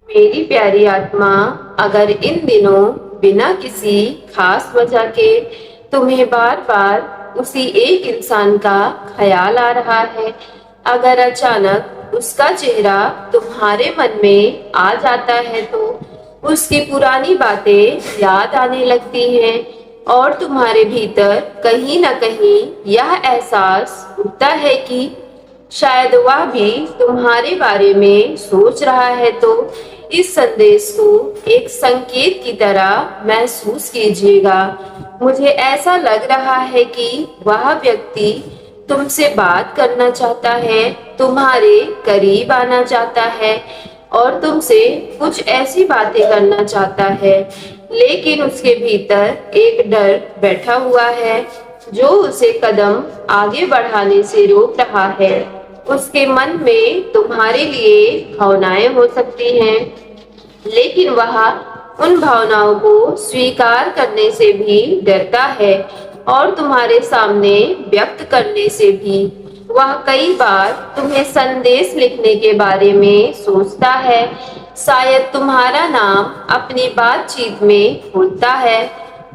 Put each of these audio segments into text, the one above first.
मेरी प्यारी आत्मा, अगर इन दिनों बिना किसी खास वजह के तुम्हें बार बार उसी एक इंसान का ख्याल आ रहा है, अगर अचानक उसका चेहरा तुम्हारे मन में आ जाता है, तो उसकी पुरानी बातें याद आने लगती हैं और तुम्हारे भीतर कहीं ना कहीं यह एहसास होता है कि शायद वह भी तुम्हारे बारे में सोच रहा है, तो इस संदेश को एक संकेत की तरह महसूस कीजिएगा। मुझे ऐसा लग रहा है कि वह व्यक्ति तुमसे बात करना चाहता है, तुम्हारे करीब आना चाहता है और तुमसे कुछ ऐसी बातें करना चाहता है, लेकिन उसके भीतर एक डर बैठा हुआ है जो उसे कदम आगे बढ़ाने से रोक रहा है। उसके मन में तुम्हारे लिए भावनाएं हो सकती हैं, लेकिन वह उन भावनाओं को स्वीकार करने से भी डरता है और तुम्हारे सामने व्यक्त करने से भी। वह कई बार तुम्हें संदेश लिखने के बारे में सोचता है, शायद तुम्हारा नाम अपनी बातचीत में भूलता है,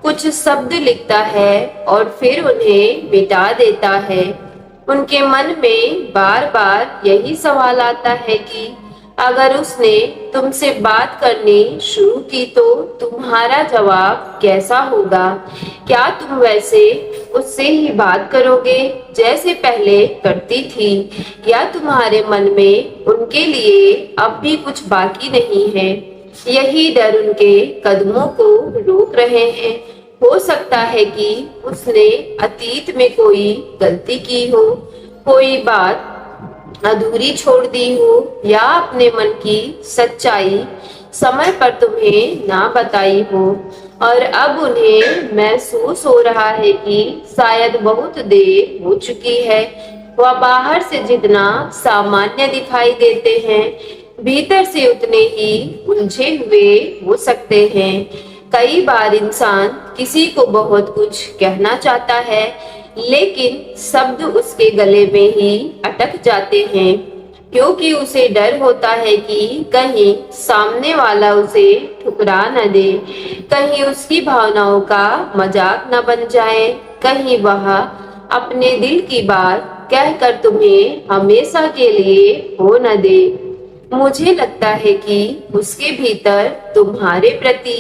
कुछ शब्द लिखता है और फिर उन्हें मिटा देता है। उनके मन में बार बार यही सवाल आता है कि अगर उसने तुमसे बात करनी शुरू की तो तुम्हारा जवाब कैसा होगा? क्या तुम वैसे उससे ही बात करोगे जैसे पहले करती थी, या तुम्हारे मन में उनके लिए अब भी कुछ बाकी नहीं है? यही डर उनके कदमों को रोक रहे हैं। हो सकता है कि उसने अतीत में कोई गलती की हो, कोई बात अधूरी छोड़ दी हो, या अपने मन की सच्चाई समय पर तुम्हें ना बताई हो और अब उन्हें महसूस हो रहा है कि शायद बहुत देर हो चुकी है। वह बाहर से जितना सामान्य दिखाई देते हैं, भीतर से उतने ही उलझे हुए हो सकते हैं। कई बार इंसान किसी को बहुत कुछ कहना चाहता है, लेकिन शब्द उसके गले में ही अटक जाते हैं, क्योंकि उसे डर होता है कि कहीं सामने वाला उसे ठुकरा न दे, कहीं उसकी भावनाओं का मजाक न बन जाए, कहीं वह अपने दिल की बात कहकर तुम्हें हमेशा के लिए हो न दे। मुझे लगता है कि उसके भीतर तुम्हारे प्रति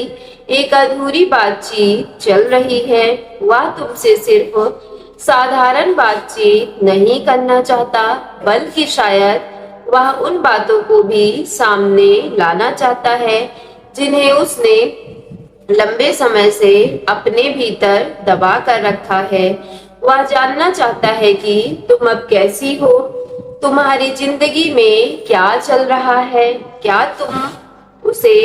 एक अधूरी बातचीत चल रही है। वह तुमसे सिर्फ साधारण बातचीत नहीं करना चाहता, बल्कि शायद वह उन बातों को भी सामने लाना चाहता है जिन्हें उसने लंबे समय से अपने भीतर दबा कर रखा है। वह जानना चाहता है कि तुम अब कैसी हो, तुम्हारी जिंदगी में क्या चल रहा है, क्या तुम उसे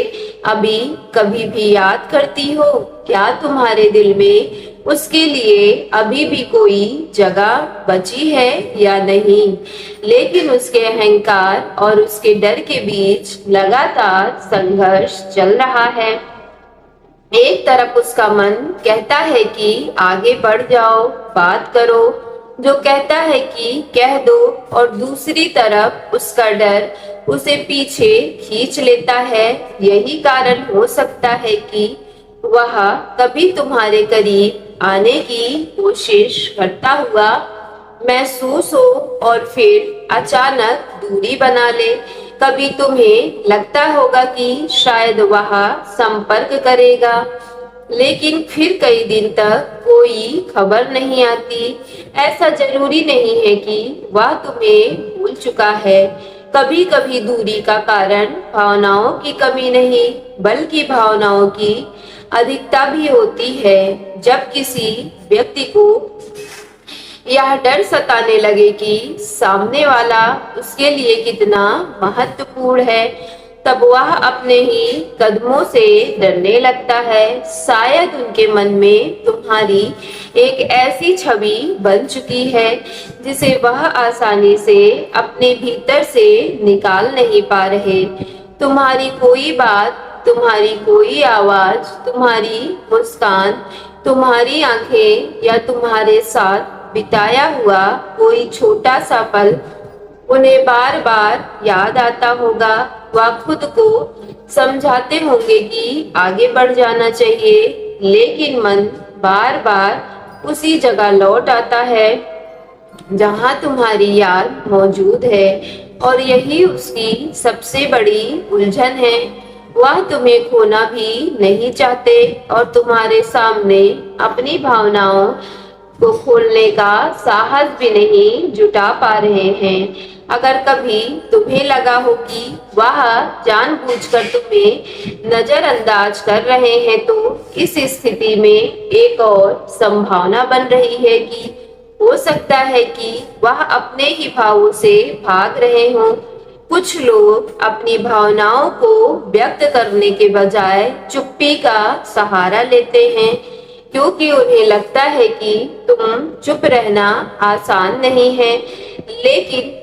अभी कभी भी याद करती हो, क्या तुम्हारे दिल में उसके लिए अभी भी कोई जगह बची है या नहीं। लेकिन उसके अहंकार और उसके डर के बीच लगातार संघर्ष चल रहा है। एक तरफ उसका मन कहता है कि आगे बढ़ जाओ, बात करो, जो कहता है कि कह दो, और दूसरी तरफ उसका डर उसे पीछे खींच लेता है। यही कारण हो सकता है कि वह कभी तुम्हारे करीब आने की कोशिश करता हुआ महसूस हो और फिर अचानक दूरी बना ले। कभी तुम्हें लगता होगा कि शायद वह संपर्क करेगा, लेकिन फिर कई दिन तक कोई खबर नहीं आती। ऐसा जरूरी नहीं है कि वह तुम्हें भूल चुका है। कभी कभी दूरी का कारण भावनाओं की कमी नहीं, बल्कि भावनाओं की अधिकता भी होती है। जब किसी व्यक्ति को यह डर सताने लगे कि सामने वाला उसके लिए कितना महत्वपूर्ण है, तब वह अपने ही कदमों से डरने लगता है। शायद उनके मन में तुम्हारी एक ऐसी छवि बन चुकी है जिसे वह आसानी से अपने भीतर से निकाल नहीं पा रहे। तुम्हारी कोई बात, तुम्हारी कोई आवाज, तुम्हारी मुस्कान, तुम्हारी आंखें, या तुम्हारे साथ बिताया हुआ कोई छोटा सा पल उन्हें बार बार याद आता होगा। वह खुद को समझाते होंगे कि आगे बढ़ जाना चाहिए, लेकिन मन बार बार उसी जगह लौट आता है जहां तुम्हारी याद मौजूद है, और यही उसकी सबसे बड़ी उलझन है। वह तुम्हें खोना भी नहीं चाहते और तुम्हारे सामने अपनी भावनाओं को खोलने का साहस भी नहीं जुटा पा रहे हैं। अगर कभी तुम्हें लगा हो कि वह जानबूझकर तुम्हें नजरअंदाज कर रहे हैं, तो इस स्थिति में एक और संभावना बन रही है कि हो सकता है कि वह अपने ही भावों से भाग रहे हों। कुछ लोग अपनी भावनाओं को व्यक्त करने के बजाय चुप्पी का सहारा लेते हैं, क्योंकि उन्हें लगता है कि तुम चुप रहना आसान नहीं है। लेकिन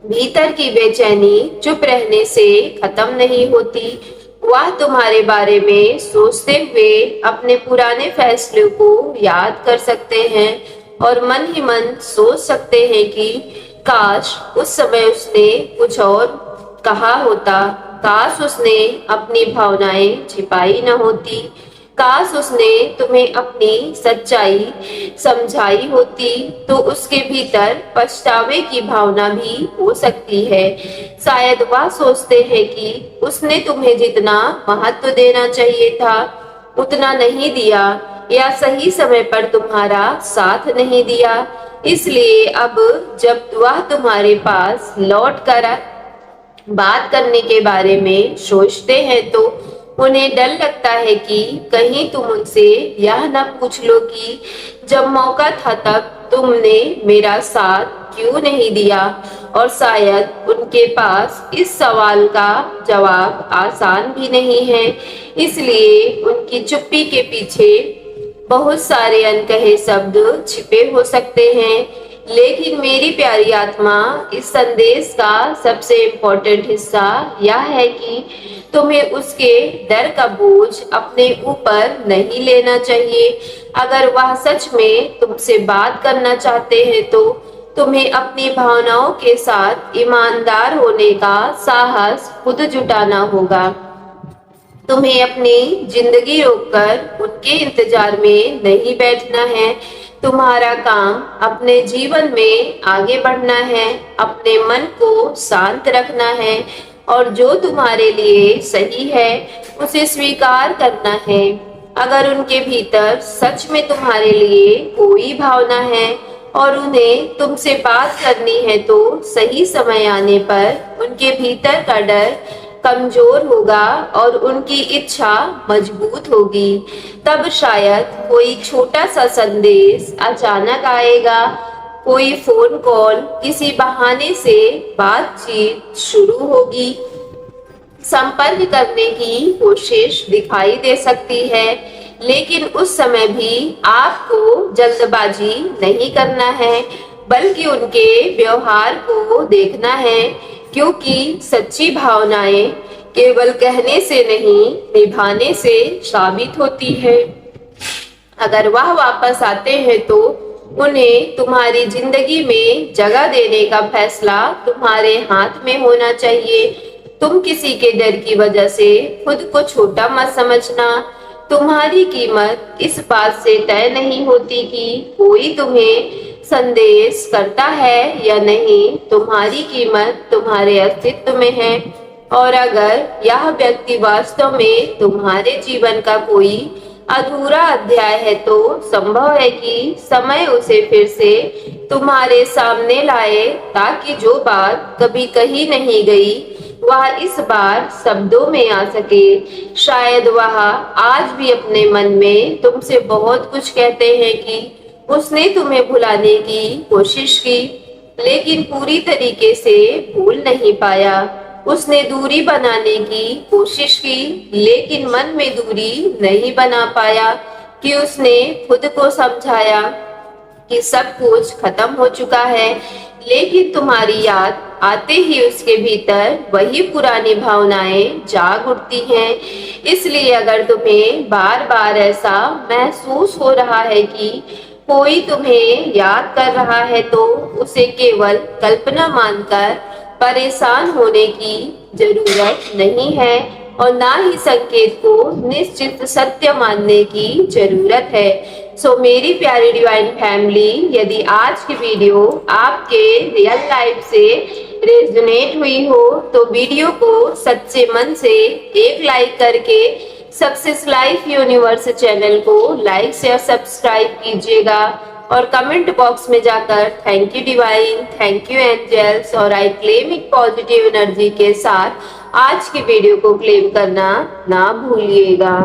भीतर की बेचैनी चुप रहने से खत्म नहीं होती। वह तुम्हारे बारे में सोचते हुए अपने पुराने फैसलों को याद कर सकते हैं और मन ही मन सोच सकते हैं कि काश उस समय उसने कुछ और कहा होता, काश उसने अपनी भावनाएं छिपाई न होती, काश उसने तुम्हें अपनी सच्चाई समझाई होती। तो उसके भीतर पछतावे की भावना भी हो सकती है। शायद वह सोचते हैं कि उसने तुम्हें जितना महत्व देना चाहिए था उतना नहीं दिया, या सही समय पर तुम्हारा साथ नहीं दिया। इसलिए अब जब वह तुम्हारे पास लौट कर बात करने के बारे में सोचते हैं, तो उन्हें डर लगता है कि कहीं तुम उनसे यह न पूछ लो कि जब मौका था तब तुमने मेरा साथ क्यों नहीं दिया। और शायद उनके पास इस सवाल का जवाब आसान भी नहीं है, इसलिए उनकी चुप्पी के पीछे बहुत सारे अनकहे शब्द छिपे हो सकते हैं। लेकिन मेरी प्यारी आत्मा, इस संदेश का सबसे इम्पोर्टेंट हिस्सा यह है कि तुम्हें उसके डर का बोझ अपने ऊपर नहीं लेना चाहिए। अगर वह सच में तुमसे बात करना चाहते हैं, तो तुम्हें अपनी भावनाओं के साथ ईमानदार होने का साहस खुद जुटाना होगा। तुम्हें अपनी जिंदगी रोककर उनके इंतजार में नहीं बैठना है। तुम्हारा काम अपने जीवन में आगे बढ़ना है, अपने मन को शांत रखना है और जो तुम्हारे लिए सही है उसे स्वीकार करना है। अगर उनके भीतर सच में तुम्हारे लिए कोई भावना है और उन्हें तुमसे बात करनी है, तो सही समय आने पर उनके भीतर का डर कमजोर होगा और उनकी इच्छा मजबूत होगी। तब शायद कोई छोटा सा संदेश अचानक आएगा, कोई फोन कॉल, किसी बहाने से बातचीत शुरू होगी, संपर्क करने की कोशिश दिखाई दे सकती है। लेकिन उस समय भी आपको जल्दबाजी नहीं करना है, बल्कि उनके व्यवहार को देखना है, क्योंकि सच्ची भावनाएं केवल कहने से नहीं निभाने से साबित होती है। अगर वह वापस आते हैं, तो उन्हें तुम्हारी जिंदगी में जगह देने का फैसला तुम्हारे हाथ में होना चाहिए। तुम किसी के डर की वजह से खुद को छोटा मत समझना। तुम्हारी कीमत इस बात से तय नहीं होती कि कोई तुम्हें संदेश करता है या नहीं। तुम्हारी कीमत तुम्हारे अस्तित्व में है, और अगर यह व्यक्ति वास्तव में तुम्हारे जीवन का कोई अधूरा अध्याय है, तो संभव है कि समय उसे फिर से तुम्हारे सामने लाए, ताकि जो बात कभी कही नहीं गई वह इस बार शब्दों में आ सके। शायद वह आज भी अपने मन में तुमसे बहुत कुछ कहते हैं कि उसने तुम्हें भुलाने की कोशिश की, लेकिन पूरी तरीके से भूल नहीं पाया। उसने दूरी बनाने की कोशिश की, लेकिन मन में दूरी नहीं बना पाया। कि उसने खुद को समझाया कि सब कुछ खत्म हो चुका है, लेकिन तुम्हारी याद आते ही उसके भीतर वही पुरानी भावनाएं जाग उठती हैं। इसलिए अगर तुम्हें बार बार ऐसा महसूस हो रहा है कि कोई तुम्हें याद कर रहा है तो उसे केवल कल्पना मानकर परेशान होने की जरूरत नहीं है और ना ही संकेत को निश्चित सत्य मानने की जरूरत है। सो मेरी प्यारी डिवाइन फैमिली, यदि आज की वीडियो आपके रियल लाइफ से रेजोनेट हुई हो तो वीडियो को सच्चे मन से एक लाइक करके सक्सेस लाइफ यूनिवर्स चैनल को लाइक शेयर सब्सक्राइब कीजिएगा और कमेंट बॉक्स में जाकर thank you divine, thank you angels और I claim it positive energy के साथ आज की वीडियो को क्लेम करना ना भूलिएगा।